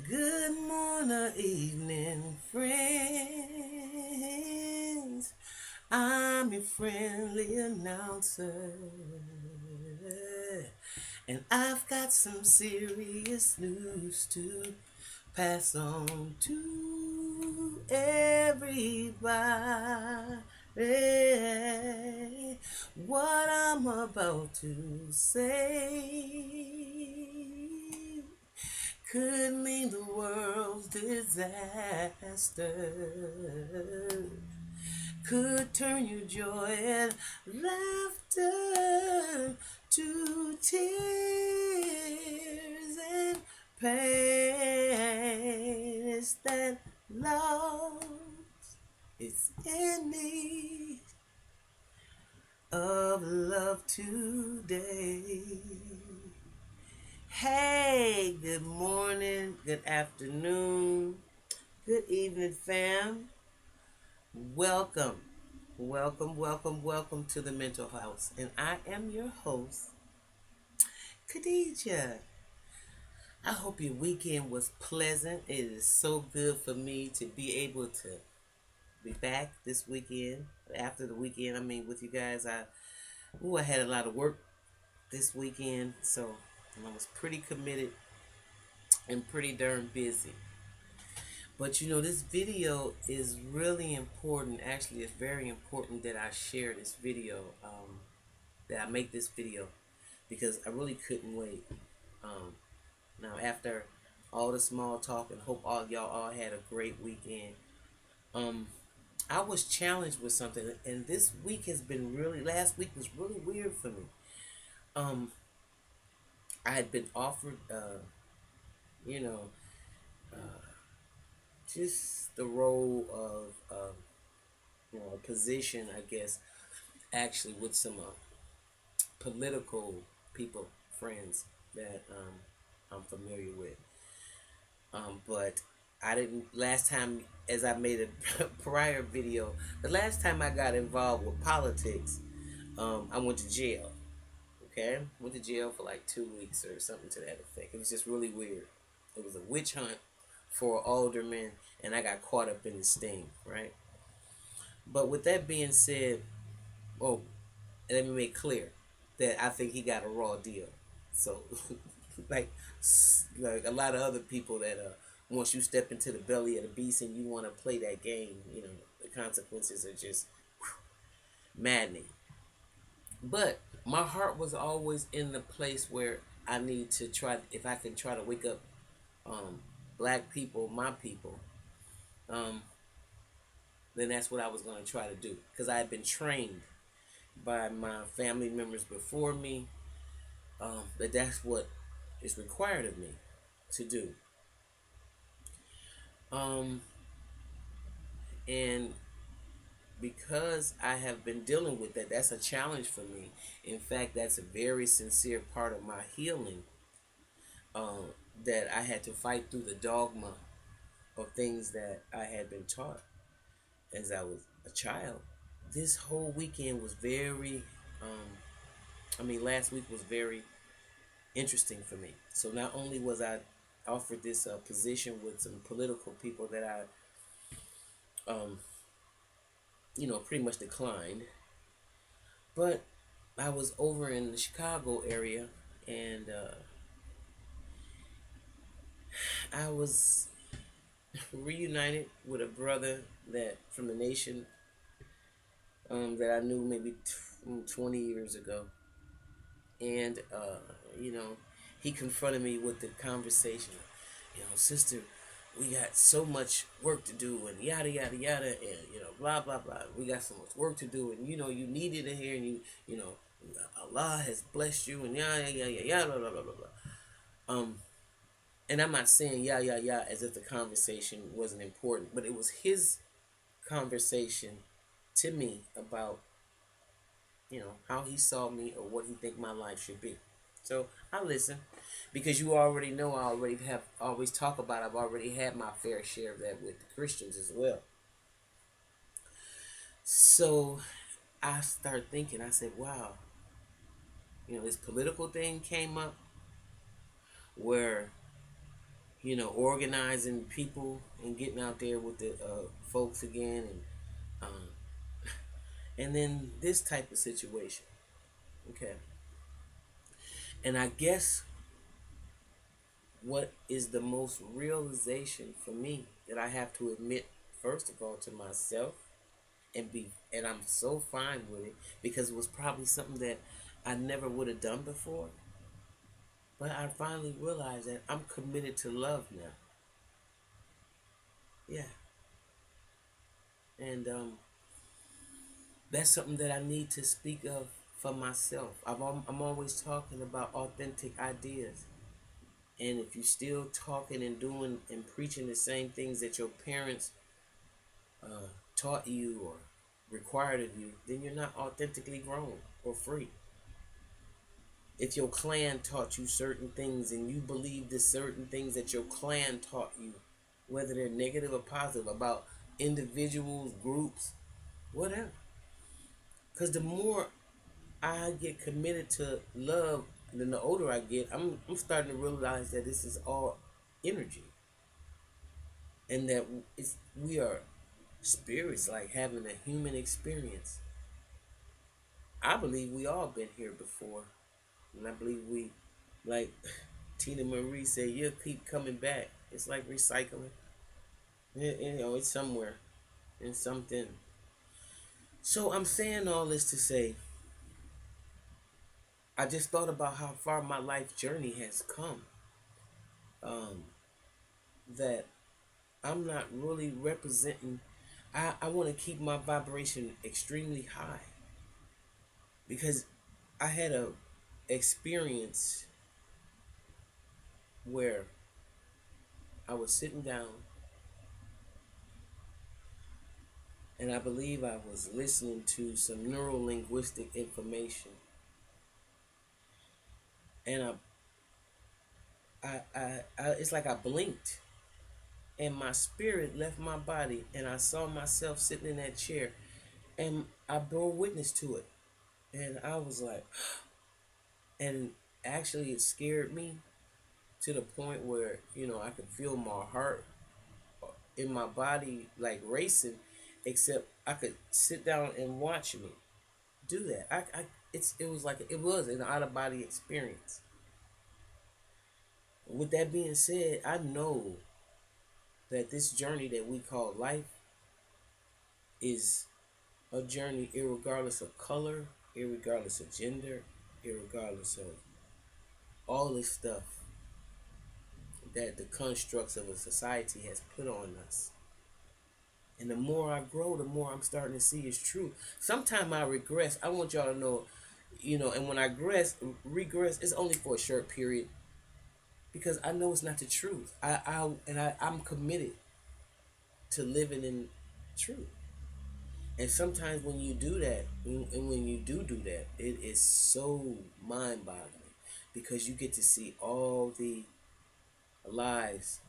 Good morning, evening, friends. I'm your friendly announcer, and I've got some serious news to pass on to everybody. What I'm about to say could mean the world's disaster, could turn your joy and laughter to tears and pain. It's that love is in need of love today. Hey, good morning, good afternoon, good evening, fam. Welcome, welcome to the Mental House. And I am your host, Khadijah. I hope your weekend was pleasant. It is so good for me to be able to be back this weekend. After the weekend, with you guys. I had a lot of work this weekend, so I was pretty committed and pretty darn busy. But this video is really important. Actually, it's very important that I share this video, that I make this video, because I really couldn't wait. Now, after all the small talk, and hope all y'all all had a great weekend, I was challenged with something, and this week has been last week was really weird for me. I had been offered, you know, uh, just the role of a position, I guess, actually with some political people, friends that I'm familiar with. But I didn't, last time, as I made a prior video, the last time I got involved with politics, I went to jail. Okay? Went to jail for like 2 weeks or something to that effect. It was just really weird. It was a witch hunt for aldermen, and I got caught up in the sting, right? But with that being said, oh, let me make clear that I think he got a raw deal. So, like, like a lot of other people that once you step into the belly of the beast and you want to play that game, the consequences are just maddening. But my heart was always in the place where I need to try. If I can try to wake up, black people, my people, um, then that's what I was going to try to do, because I had been trained by my family members before me, that that's what is required of me to do. Um, and because I have been dealing with that, that's a challenge for me. In fact, that's a very sincere part of my healing, um, that I had to fight through the dogma of things that I had been taught as I was a child. This whole weekend was very, last week was very interesting for me. So not only was I offered this position with some political people that um, pretty much declined, but I was over in the Chicago area, and I was reunited with a brother that from the nation, that I knew maybe 20 years ago, and he confronted me with the conversation. Sister, we got so much work to do, and yada yada yada, and blah blah blah. We got so much work to do, and you needed it here, and Allah has blessed you, and yada yada yada blah blah blah blah. And I'm not saying yada yada yada as if the conversation wasn't important, but it was his conversation to me about how he saw me or what he think my life should be. So I listen, because you already know I already have always talk about, I've already had my fair share of that with the Christians as well. So I started thinking, I said, wow, this political thing came up where organizing people and getting out there with the folks again, um, and then this type of situation. Okay, and I guess what is the most realization for me that I have to admit, first of all, to myself, and I'm so fine with it because it was probably something that I never would have done before. But I finally realized that I'm committed to love now. Yeah, and that's something that I need to speak of for myself. I'm always talking about authentic ideas. And if you're still talking and doing and preaching the same things that your parents taught you or required of you, then you're not authentically grown or free. If your clan taught you certain things and you believe the certain things that your clan taught you, whether they're negative or positive, about individuals, groups, whatever. Because the more I get committed to love, then the older I get, I'm starting to realize that this is all energy, and that we are spirits, like having a human experience. I believe we all been here before, and I believe we, like Tina Marie said, you'll keep coming back. It's like recycling. It's somewhere in something. So I'm saying all this to say, I just thought about how far my life journey has come. Um, that I'm not really representing. I want to keep my vibration extremely high because I had a experience where I was sitting down and I believe I was listening to some neuro linguistic information, and it's like I blinked and my spirit left my body and I saw myself sitting in that chair and I bore witness to it, and I was like, and actually it scared me to the point where I could feel my heart in my body like racing, except I could sit down and watch me do that. It was like it was an out of body experience. With that being said, I know that this journey that we call life is a journey irregardless of color, irregardless of gender, irregardless of all this stuff that the constructs of a society has put on us. And the more I grow, the more I'm starting to see is true. Sometimes I regress. I want y'all to know, and when I regress, it's only for a short period because I know it's not the truth. I'm committed to living in truth. And sometimes when you do that, and when you do that, it is so mind-boggling because you get to see all the lies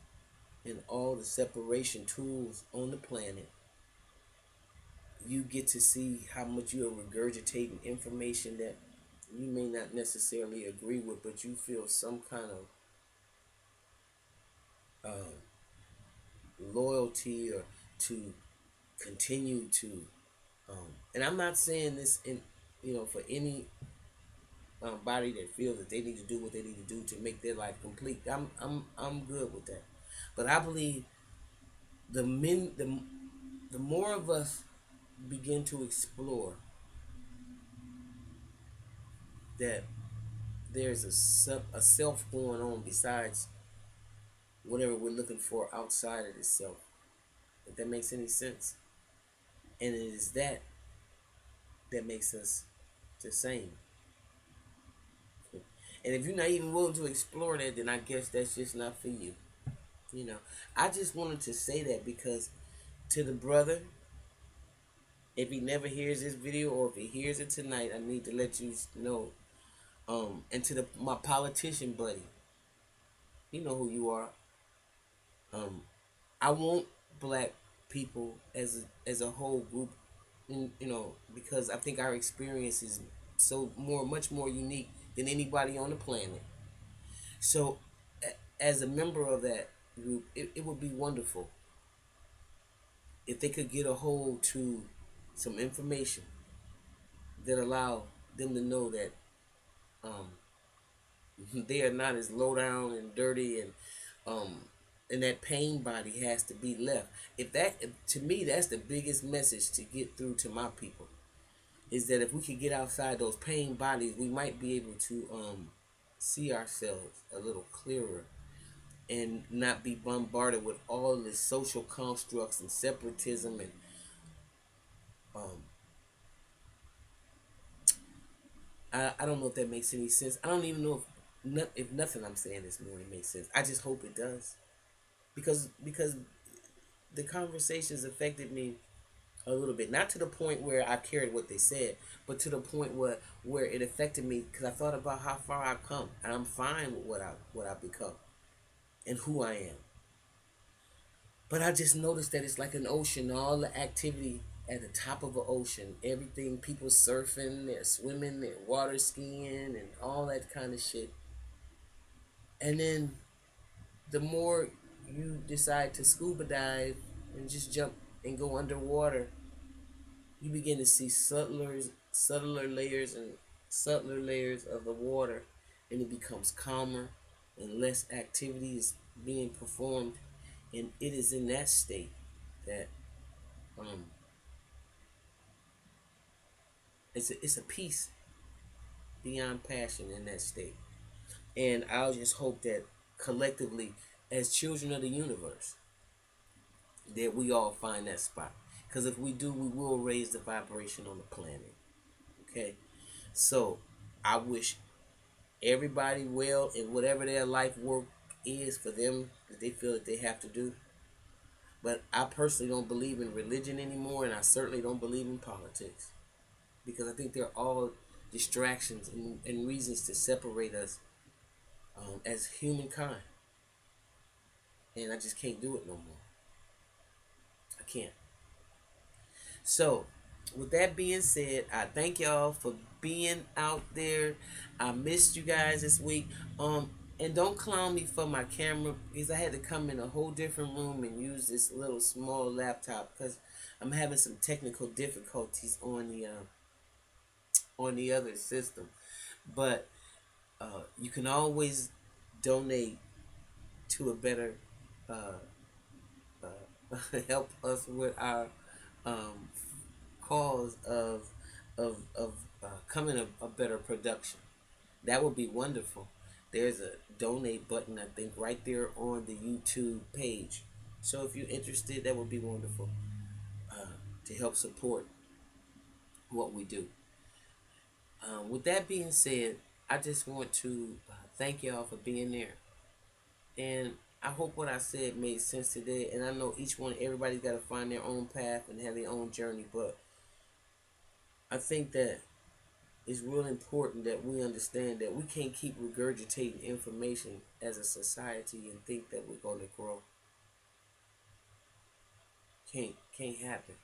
and all the separation tools on the planet. You get to see how much you are regurgitating information that you may not necessarily agree with, but you feel some kind of loyalty or to continue to. And I'm not saying this for any body that feels that they need to do what they need to do to make their life complete. I'm good with that, but I believe the more of us begin to explore that there's a self going on besides whatever we're looking for outside of this self. If that makes any sense. And it is that makes us the same. And if you're not even willing to explore that, then I guess that's just not for you. I just wanted to say that because to the brother, if he never hears this video or if he hears it tonight, I need to let you know. And to my politician buddy, you know who you are. I want black people as a whole group, because I think our experience is much more unique than anybody on the planet. So, as a member of that, group, it would be wonderful if they could get a hold to some information that allow them to know that um, they are not as low down and dirty, um, and that pain body has to be left. To me, that's the biggest message to get through to my people, is that if we could get outside those pain bodies, we might be able to see ourselves a little clearer and not be bombarded with all the social constructs and separatism and um, I don't know if that makes any sense. I don't even know if nothing I'm saying this morning makes sense. I just hope it does, because the conversations affected me a little bit, not to the point where I cared what they said, but to the point where it affected me because I thought about how far I've come, and I'm fine with what I've become and who I am. But I just noticed that it's like an ocean, all the activity at the top of an ocean, everything, people surfing, they're swimming, they're water skiing, and all that kind of shit. And then the more you decide to scuba dive and just jump and go underwater, you begin to see subtler layers and subtler layers of the water, and it becomes calmer and less activity is being performed, and it is in that state that um, it's a peace beyond passion in that state. And I'll just hope that collectively, as children of the universe, that we all find that spot. Because if we do, we will raise the vibration on the planet. Okay? So, I wish everybody well in whatever their life work is for them that they feel that they have to do. But I personally don't believe in religion anymore, and I certainly don't believe in politics. Because I think they're all distractions and reasons to separate us as humankind. And I just can't do it no more. I can't. So, with that being said, I thank y'all for being out there. I missed you guys this week. And don't clown me for my camera because I had to come in a whole different room and use this little small laptop because I'm having some technical difficulties on the other system. But you can always donate to a better help us with our um, cause of coming a better production. That would be wonderful. There's a donate button, I think, right there on the YouTube page. So if you're interested, that would be wonderful to help support what we do. With that being said, I just want to thank y'all for being there. And I hope what I said made sense today. And I know everybody's got to find their own path and have their own journey. But I think that it's real important that we understand that we can't keep regurgitating information as a society and think that we're going to grow. Can't happen.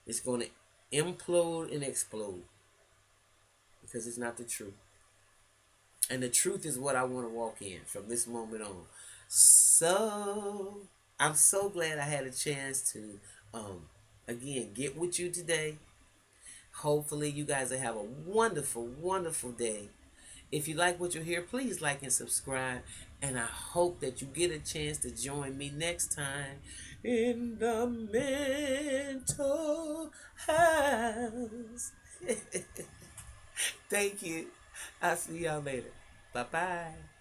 It's going to implode and explode because it's not the truth. And the truth is what I want to walk in from this moment on. So I'm so glad I had a chance to again get with you today. Hopefully you guys will have a wonderful, wonderful day. If you like what you hear, please like and subscribe. And I hope that you get a chance to join me next time in the mental house. Thank you. I'll see y'all later. Bye bye.